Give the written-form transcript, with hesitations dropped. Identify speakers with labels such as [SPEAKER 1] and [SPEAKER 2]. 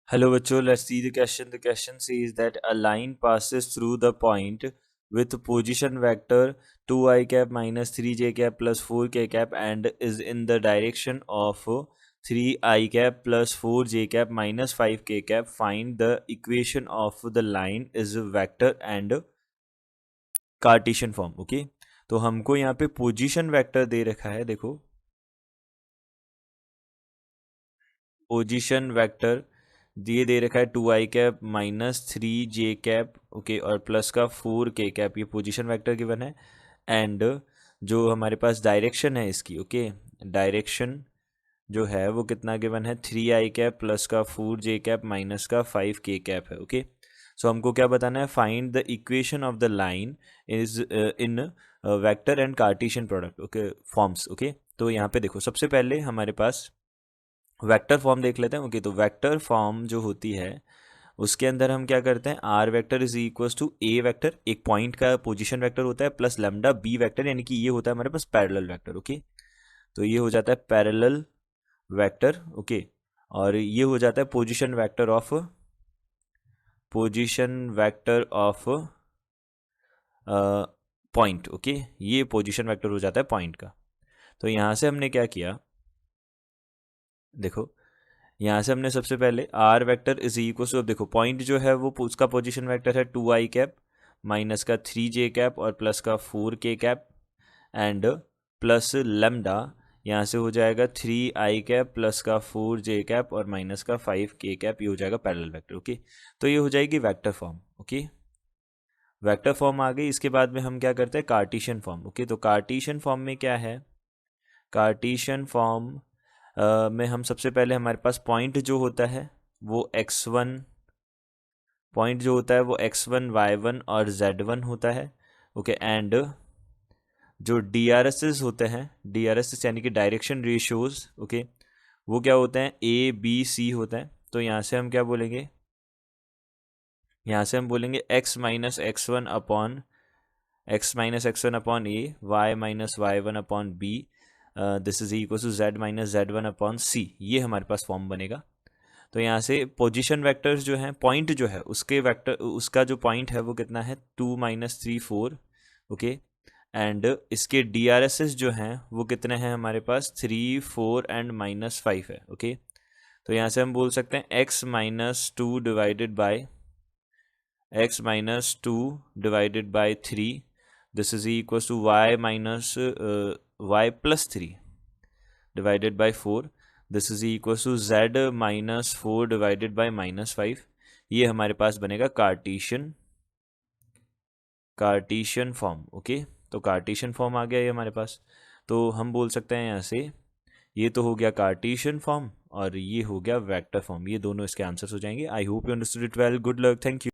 [SPEAKER 1] Hello, bachcho. Let's see the question. The question says that a line passes through the point with position vector 2i cap minus 3j cap plus 4k cap and is in the direction of 3i cap plus 4j cap minus 5k cap. Find the equation of the line is vector and Cartesian form. Okay, तो हमको यहाँ पे position vector दे रखा है. देखो, position vector ये दे रखा है 2i cap minus 3j cap. Okay, और प्लस का 4k कैप. ये पोजीशन वेक्टर गिवन है. एंड जो हमारे पास डायरेक्शन है इसकी, ओके, डायरेक्शन जो है वो कितना गिवन है, 3i कैप प्लस का 4j कैप माइनस का 5k कैप है. ओके, सो हमको क्या बताना है, find the equation of the line is in vector and Cartesian product. Okay, forms. Okay, तो यहाँ पे देखो, सबसे पहले हमारे पास वेक्टर फॉर्म देख लेते हैं. ओके, तो वेक्टर फॉर्म जो होती है उसके अंदर हम क्या करते हैं, R vector is equals to A vector, एक पॉइंट का पोजीशन वेक्टर होता है, प्लस लैम्डा बी वेक्टर, यानी कि ये होता है हमारे पास पैरेलल वेक्टर. ओके, तो ये हो जाता है पैरेलल वेक्टर. ओके, और ये हो जाता है position vector of point. Okay, ये पोजीशन वेक्टर हो जाता है पॉइंट का. तो यहाँ से हमने क्या किया, देखो, यहाँ से हमने सबसे पहले R vector is equal to, अब देखो पॉइंट जो है वो उसका पोजीशन वेक्टर है 2i कैप माइनस का 3j कैप और प्लस का 4k cap and plus lambda, यहाँ से हो जाएगा 3i कैप प्लस का 4j कैप और माइनस का 5k कैप. ये हो जाएगा पैरेलल वेक्टर. ओके, तो ये हो जाएगी vector form. Okay, vector form आ गई. इसके बाद में हम क्या करते हैं, कार्टेशियन फॉर्म. ओके, तो कार्टेशियन फॉर्म में क्या है, कार्टेशियन फॉर्म में हम सबसे पहले हमारे पास पॉइंट जो होता है वो x1, पॉइंट जो होता है वो x1, y1 और z1 होता है. ओके, एंड जो DRSs होते हैं, DRSs यानी कि डायरेक्शन रेशियोज, ओके, वो क्या होते हैं, A B C होता है. तो यहाँ से हम क्या बोलेंगे, यहाँ से हम बोलेंगे x minus x1 upon A, y minus y1 upon B, this is equal to z minus z1 upon C. ये हमारे पास फॉर्म बनेगा. तो यहाँ से पोजीशन वेक्टर्स जो हैं, पॉइंट जो है उसके वेक्टर, उसका जो पॉइंट है वो कितना है 2 माइनस 3 4. ओके, एंड इसके DRSs जो हैं वो कितने हैं हमारे पास 3 4 एंड माइनस 5 है. ओके, तो यहाँ से हम बोल सकते हैं x minus 2 divided by 3, this is equal to y minus y plus 3 divided by 4, this is equal to z minus 4 divided by minus 5. ये हमारे पास बनेगा कार्टेशियन फॉर्म. ओके, तो कार्टेशियन फॉर्म आ गया ये हमारे पास. तो हम बोल सकते हैं यहाँ से, ये तो हो गया कार्टेशियन फॉर्म और ये हो गया वेक्टर फॉर्म. ये दोनों इसके आंसर्स हो जाएंगे. I hope you understood it well. Good luck. Thank you.